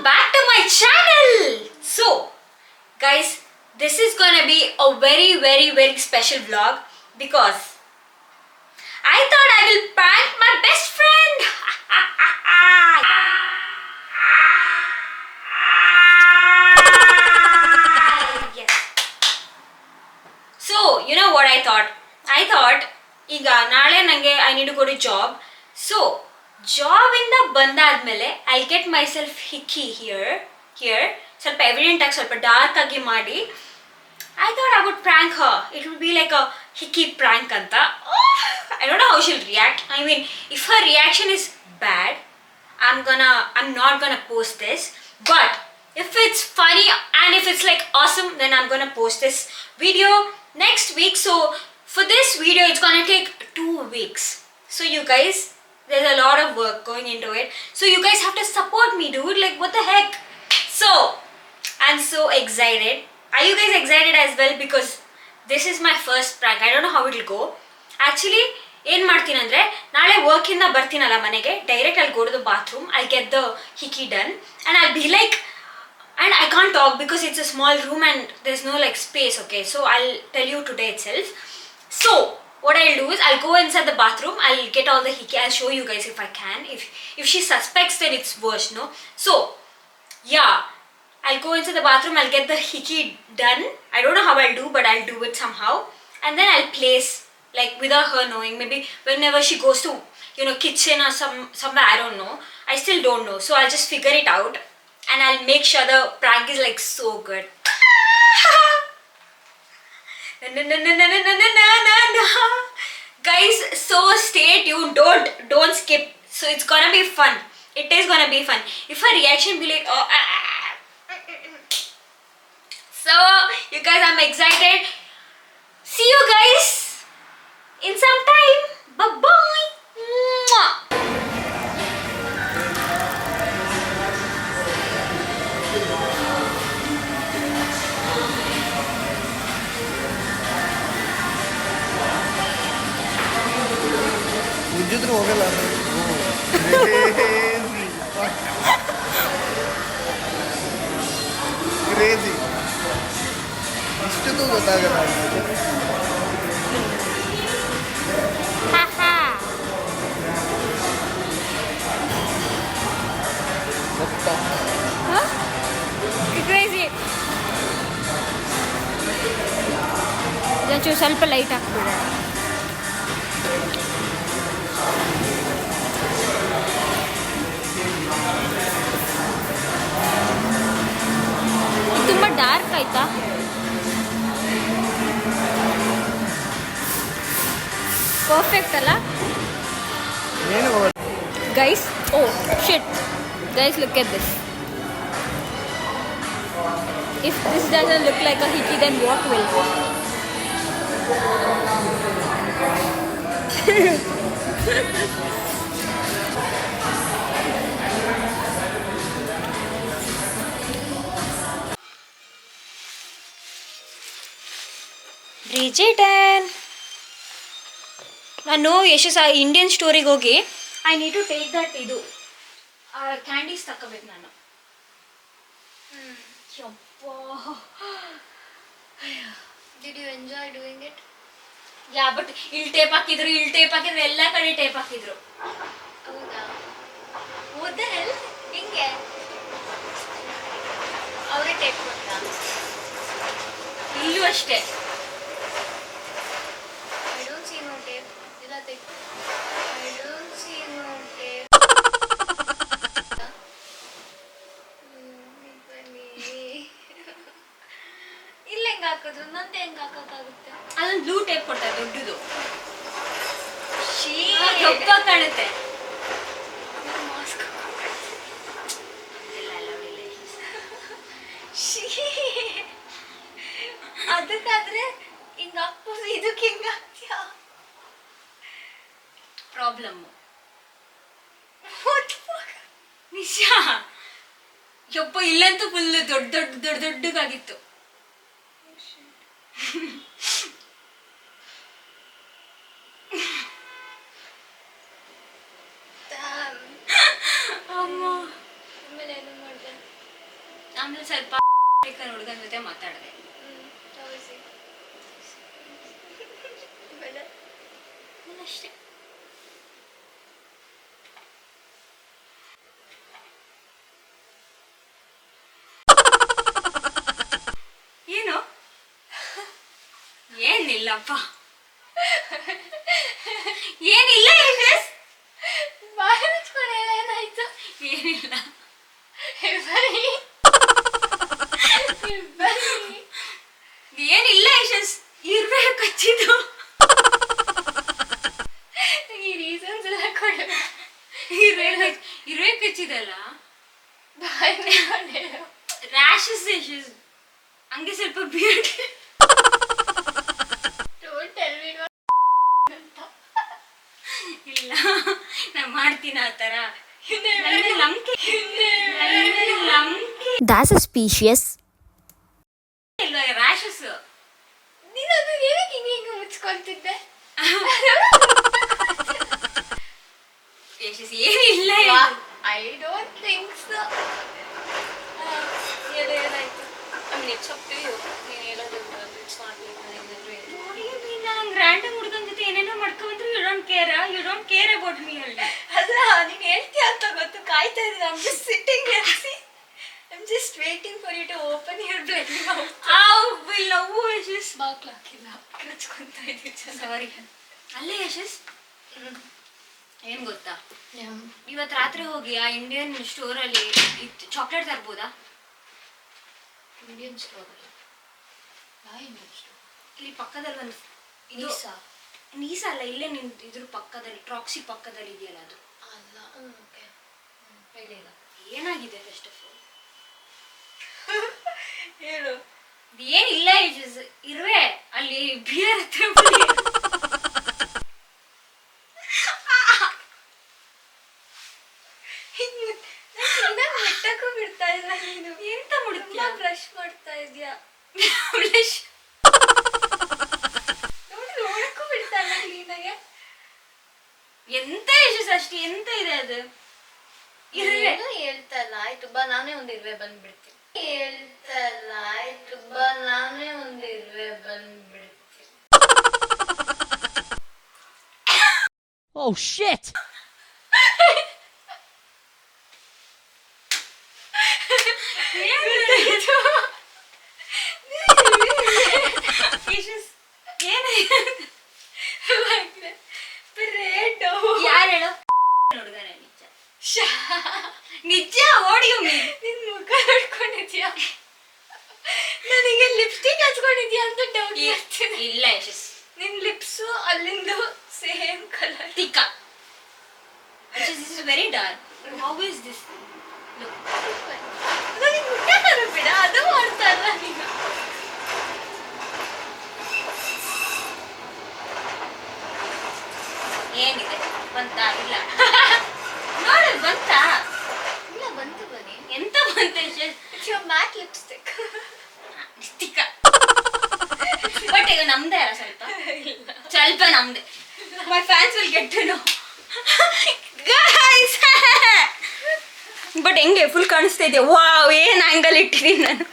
back to my channel. So guys, this is gonna be a very special vlog because I thought I will prank my best friend. Yes. So you know what I thought ಈಗ ನಾಳೆ ನನಗೆ I need to go to job. So ಜಾಬಿಂದ ಬಂದಾದ್ಮೇಲೆ I get my self hickey here ಸ್ವಲ್ಪ evident ಆಗಿ ಸ್ವಲ್ಪ dark ಆಗಿ ಮಾಡಿ I thought I would prank her. It would be like a hickey prank ಅಂತ. I don't know how she'll react. I mean if her reaction is bad I'm not gonna post this, but if it's funny and if it's like awesome, then I'm gonna post this video next week. So for this video it's gonna take 2 weeks, so you guys, there's a lot of work going into it, so you guys have to support me, dude. Like what the heck. So I'm so excited. Are you guys excited as well? Because this is my first prank. I don't know how it will go. Actually ಏನು ಮಾಡ್ತೀನಿ ಅಂದರೆ, ನಾಳೆ ವರ್ಕಿಂದ ಬರ್ತೀನಲ್ಲ ಮನೆಗೆ, direct ಅಲ್ಲಿ go to the bathroom, I get the hickey done and I be like, and I can't talk because it's a small room and there is no like space. Okay, so I'll tell you today itself. So what I'll do is I'll go inside the bathroom, I'll get all the hickey, I'll show you guys if I can. If she suspects, then it's worse, no? So yeah, I'll go inside the bathroom, I'll get the hickey done. I don't know how I'll do, but I'll do it somehow, and then I'll place, like without her knowing, maybe whenever she goes to, you know, kitchen or somewhere, I don't know, I still don't know, so I'll just figure it out and I'll make sure the prank is like so good. Guys, so stay tuned, don't skip. So it's gonna be fun. It is gonna be fun. If her reaction be like, oh, so you guys, I'm excited. See you guys in some time. Bye bye. ಉಜ್ಜಿದ್ರು ಹೋಗಲ್ಲ. Crazy ಇಷ್ಟಕ್ಕೂ ಗೊತ್ತಾಗಲ್ಲ. Crazy. ಇದೊಂಚೂರು ಸ್ವಲ್ಪ light ಹಾಕ್ಬಿಡ. ತುಂಬ dark ಆಯ್ತಾ? Perfect ಅಲ್ಲ guys? Oh shit guys, look at this. If this doesn't look like a hickey, then what will? Bridgerton, ನಾನು ಎಷ್ಟು ಸಹ ಇಂಡಿಯನ್ ಸ್ಟೋರಿಗೆ ಹೋಗಿ I need to take that ಇದು ಕ್ಯಾಂಡೀಸ್ ತಗೋಬೇಕು ನಾನು. Did you enjoy doing it? Yeah, but ಇಲ್ಲಿ tape ಹಾಕಿದ್ರು ಎಲ್ಲ ಕಡೆ ಟೇಪ್ ಹಾಕಿದ್ರು. ಹೌದಾ? What the hell? ಹಿಂಗೆ ಅವರೇ ಟೇಪ್ ಕೊಟ್ರಾ? ಇಲ್ಲೂ ಅಷ್ಟೇ. I don't see no tape. ಇಲ್ಲ tape. I don't see no tape. ಇಲ್ಲ ಹೆಂಗೆ ಹಾಕಿದ್ರು? ನಂದೆ ಹೆಂಗೆ ಹಾಕೋಕ್ಕಾಗುತ್ತೆ? ಅದೊಂದು ಬ್ಲೂ ಟೇಪ್ ಕೊಟ್ಟ ದೊಡ್ಡದು, ದಪ್ಪ ಕಾಣುತ್ತೆ. ಮಾಸ್ಕ್ ಅದಕ್ಕಾದ್ರೆ ಹಿಂಗೆ ಹಾಕ್ಬೋದು, ಇದಕ್ಕೆ ಹಿಂಗೆ ಹಾಕ್ತೀಯಾ? ಪ್ರಾಬ್ಲಮ್ಮು ನಿಜ. ಯಪ್ಪ, ಇಲ್ಲಂತೂ ಫುಲ್ ದೊಡ್ಡಗಾಗಿತ್ತು. ಅಮ್ಮ ಆಮೇಲೆ ಏನು ಮಾಡಿದೆ? ಒಂದು ಸ್ವಲ್ಪ ಹುಡುಗನ ಜೊತೆ ಮಾತಾಡಿದೆ. ತೋರಿಸಿ ಅಷ್ಟೇ. ಏನು ಏನಿಲ್ಲಪ್ಪ, ಏನಿಲ್ಲ. ಬಾಯಿ ಮುಚ್ಕೊಂಡು ಏನಾಯ್ತು? ಏನಿಲ್ಲ. ಏನಿಲ್ಲ ಯಶಸ್, ಇರುವೆ ಕಚ್ಚಿದ್ದು. ಈ ರೀಸನ್ಸ್ ಎಲ್ಲ ಕೊಡು. ಇರುವೆ ಕಚ್ಚಿದಲ್ಲ, ಬಾಯಿ ಮುಚ್ಕೊಂಡು ರ್ಯಾಷಸ್ ಯಶಸ್, ಹಂಗೆ ಸ್ವಲ್ಪ ಬಿಯರ್ಡ್. ಡೋಂಟ್ ಟೆಲ್ ಮೀ ಇಲ್ಲ, ನಾನು ಮಾಡ್ತೀನಿ ಆ ಥರ. That's suspicious. ಇಲ್ವಾ ರ್ಯಾಷಸ್? ನೀನು ಅದು ಏನಕ್ಕೆ ಹಿಂಗೆ ಮುಚ್ಕೊಂತಿದ್ದೆ? ಯಶಸ್ ಏನಿಲ್ಲ. I don't think so. ಏನಾಯ್ತು? It's up to you. ನೀನು ಹೇಳೋದು ಇಟ್ಸ್ ನಾಟ್ ಲೈಕ್ ನಂಗೆ ರ್ಯಾಂಡಮ್ ಹುಡುಗನ ಜೊತೆ ಏನೇನೋ ಮಾಡ್ಕೊಂಡ್ರು you don't care about me ಅಲ್ಲಿ. ಅಲ್ಲ, ನೀನು ಹೇಳ್ತೀಯ ಅಂತ ಗೊತ್ತು, ಕಾಯ್ತಾ ಇದ್ದೀನಿ. I'm just sitting here, see? I'm just waiting for you to open your bloody mouth. Love Yashas. ಬಾಕ್ಲು ಹಾಕಿಲ್ಲ, ಕಚ್ಕೊಂತ ಇದ್ದೀವಿ. ಸಾರಿ. ಅಲ್ಲೇ ಯಶಸ್, ಏನ್ ಗೊತ್ತಾ, ಇವತ್ತು ರಾತ್ರಿ ಹೋಗಿ ಆ ಇಂಡಿಯನ್ ಸ್ಟೋರಲ್ಲಿ ಚಾಕ್ಲೇಟ್ ತರ್ಬೋದಾ? ಇಂಡಿಯನ್ ಸ್ಟೋರ್ ಅಲ್ಲ, ಇಂಡಿಯನ್ ಸ್ಟೋರ್ ಇಲ್ಲಿ ಪಕ್ಕದಲ್ಲಿ ಒಂದು ನೀಸಾ ಅಲ್ಲ, ಇಲ್ಲೇ ಇದ್ರ ಪಕ್ಕದಲ್ಲಿ ಟ್ರಾಕ್ಸಿ ಪಕ್ಕದಲ್ಲಿ ಇದೆಯಲ್ಲ ಅದು. ಅಲ್ಲ. ಓಕೆ, ಹೇಳಿಲ್ಲ. ಏನಾಗಿದೆ ಫಸ್ಟ್ ಆಫ್ ಆಲ್ ಹೇಳು. ಏನಿಲ್ಲ ಯಶಸ್, ಇರುವೆ ಅಲ್ಲಿ ಬಿಯರ್ ಹತ್ರ. ಮುಟ್ಟಕ್ಕೂ ಬಿಡ್ತಾ ಇಲ್ಲ ನೀನು. ಎಂತ ಮುಡ್ತೀಯ? ಬ್ರಷ್ ಮಾಡ್ತಾ ಇದೆಯಾ? ನೋಡಕ್ಕೂ ಬಿಡ್ತಾ ಇಲ್ಲ ಕ್ಲೀನಾಗೆ. ಎಂತ ಯಶಸ್ ಅಷ್ಟು ಎಂತ ಇದೆ ಅದು? ಇರುವೆ ಹೇಳ್ತಾ ಇಲ್ಲ. ಆಯ್ತು ಬಾ, ನಾನೇ ಒಂದು ಇರುವೆ ಬಂದ್ಬಿಡ್ತೀನಿ. ಹೇಳ್ತಾ ಇಲ್ಲ. ಆಯ್ತು ಬಾ, ನಾನೇ ಒಂದು ಇರುವೆ ಬಂದ್ಬಿಡ್ತೀನಿ. Oh shit! ಯಾರು ಹೇಳು? ಹುಡುಗನ ನಿಜ ಓಡಿಯೋ ನಿನ್ ಮುಖ ನೋಡ್ಕೊಂಡಿದ್ಯಾ? ನನಗೆ ಲಿಪ್ಸ್ಟಿಕ್ ಹಚ್ಕೊಂಡಿದ್ಯಾ ಅಂತ ಡೌಟ್ ಮಾಡ್ತೀನಿ. ಇಲ್ಲ ಯಶಸ್, ನಿನ್ ಲಿಪ್ಸು ಅಲ್ಲಿಂದು ಸೇಮ್ ಕಲರ್. ತಿಕ್ಕ. This is very dark. How is this? Look. ನನಗೆ ಮುಟ್ಟಕ್ಕಾದ್ರೂ ಬಿಡ, ಅದು ಮಾಡ್ತಾ ಇಲ್ಲ ನೀನು. ಏನಿದೆ? ಬಂತಾ? ಇಲ್ಲ. ನೋಡು ಬಂತಾ? ಇಲ್ಲ, ಬಂತು ಬನ್ನಿ. ಎಂತ ಬಂತ Yashas? It's your matte lipstick. ತಿಕ್ಕ. ಬಟ್ ಈಗ ನಮ್ದೇ ಅಲ್ಲ, ಸ್ವಲ್ಪ ನಮ್ದೆ. My fans will get to know. Guys. But ಹೆಂಗೆ ಫುಲ್ ಕಾಣಿಸ್ತಾ ಇದೆ. ವಾವ್, ಏನ್ ಆಂಗಲ್ ಇಟ್ಟಿದ್ದೀನಿ ನಾನು.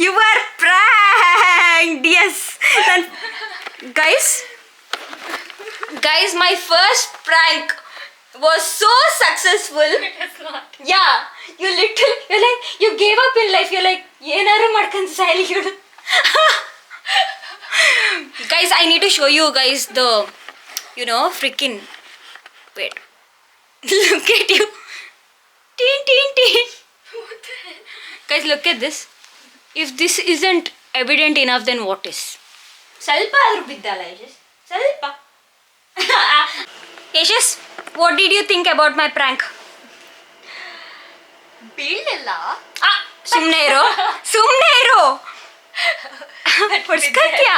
You are pranked. Yes. Guys, my first prank was so successful. It's not. Yeah, you're like, you gave up in life. You're like, ಏನಾರು ಮಾಡ್ಕೊಂಡು ಸಾಯ್ಲಿ ಇವಳು. Guys, I need to show you guys the, freaking, wait. Look at you. Teen. Guys, look at this. If this isn't evident enough, then what is? ಸ್ವಲ್ಪ ಆದ್ರೂ ಬಿದ್ದಲ್ಲ ಯಶಸ್, ಸ್ವಲ್ಪ. ಯಶಸ್, what did you think about my prank? ಬೀಳಿಲ್ಲ. ಸುಮ್ಮನೆ ಇರೋ. ಹೊಡ್ಸ್ಕೊತ್ಯಾ?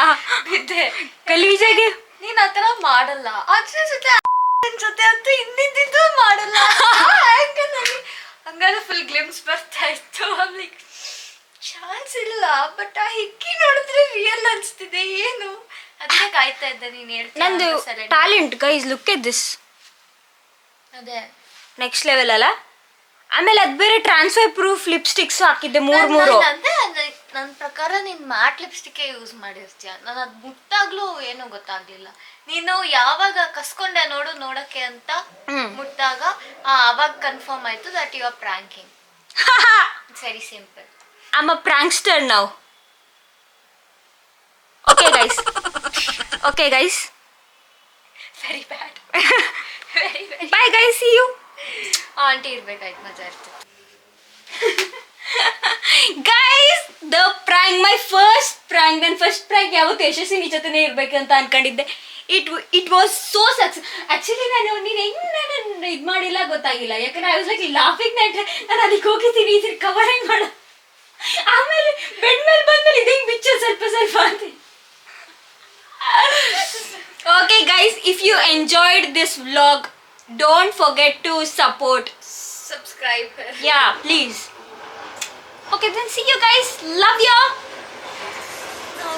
ಬಿದ್ದೆ. ಗಲೀಜಾಗೆ. ನೀನ್ ಆತರ ಮಾಡಲ್ಲ. ಅದ್ರ ಜೊತೆ ಅಂತೂ ಇನ್ನಿದ್ದು ಮಾಡಲ್ಲ. ಹಂಗಾದ್ರೆ ಫುಲ್ ಗ್ಲಿಮ್ಸ್ ಬರ್ತಾ ಇತ್ತು. ಚಾನ್ಸ್ ಇಲ್ಲ. ಬಟ್ ಆ ಹಿಕ್ಕಿ ನೋಡಿದ್ರೆ ರಿಯಲ್ ಅನ್ಸ್ತಿದೆ. ಏನು ಅದಕ್ಕೆ ಕಾಯ್ತಾ ಇದ್ದೆ ನೀನು ಹೇಳ್ತೀನಿ ನಂದು talent guys, look at this, ಅದೇ ನೆಕ್ಸ್ಟ್ ಲೆವೆಲ್ ಅಲ್ಲ. ಆಮೇಲೆ ಅದು ಬೇರೆ ಟ್ರಾನ್ಸ್ಫರ್ ಪ್ರೂಫ್ ಲಿಪ್ಸ್ಟಿಕ್ಸ್ ಹಾಕಿದ್ದೆ ಮೂರು ನನ್ನ ಪ್ರಕಾರ ನೀನು ಮ್ಯಾಟ್ ಲಿಪ್ಸ್ಟಿಕ್ ಯೂಸ್ ಮಾಡಿರ್ತೀಯ. ನಾನು ಅದು ಮುಟ್ಟಾಗ್ಲೂ ಏನೂ ಗೊತ್ತಾಗ್ಲಿಲ್ಲ. ನೀನು ಯಾವಾಗ ಕಸ್ಕೊಂಡೆ ನೋಡಕ್ಕೆ ಅಂತ ಮುಟ್ಟಾಗ ಅವಾಗ ಕನ್ಫರ್ಮ್ ಆಯ್ತು that you are pranking. Very simple. I am a prankster now. Okay guys very bad. Very very bye guys, see you. Aunty ಇರ್ಬೇಕಾಯ್ತು, ಮಜಾ ಇರ್ತದೆ. Guys, the prank, my first prank. ನನ್ನ ಫಸ್ಟ್ ಪ್ರಾಂಕ್ ಯಾವತ್ತು ಯಶಸ್ವಿನಿ ಜೊತೆನೇ ಇರ್ಬೇಕಂತ ಅನ್ಕೊಂಡಿದ್ದೆ. It was so success. Actually ನೀನು ಹೆಂಗೆ ನಾನು ಇದು ಮಾಡಿಲ್ಲ ಗೊತ್ತಾಗಿಲ್ಲ, ಯಾಕಂದ್ರೆ I was like laughing that ನಾನು ಅದಕ್ಕೆ ಹೋಗಿದ್ದೀನಿ ಇದ್ರ ಕವರ್ ಹೆಂಗೆ ಮಾಡೋ. ಆಮೇಲೆ ಬೆಡ್ ಮೇಲೆ ಬಂದ್ಮೇಲೆ ಇದು ಹೆಂಗೆ ಬಿಚ್ಚ ಸ್ವಲ್ಪ ಅಂತ. Okay guys, if you enjoyed this vlog, don't forget to support, subscribe. Yeah, please. Okay, then see you guys. Love you. No.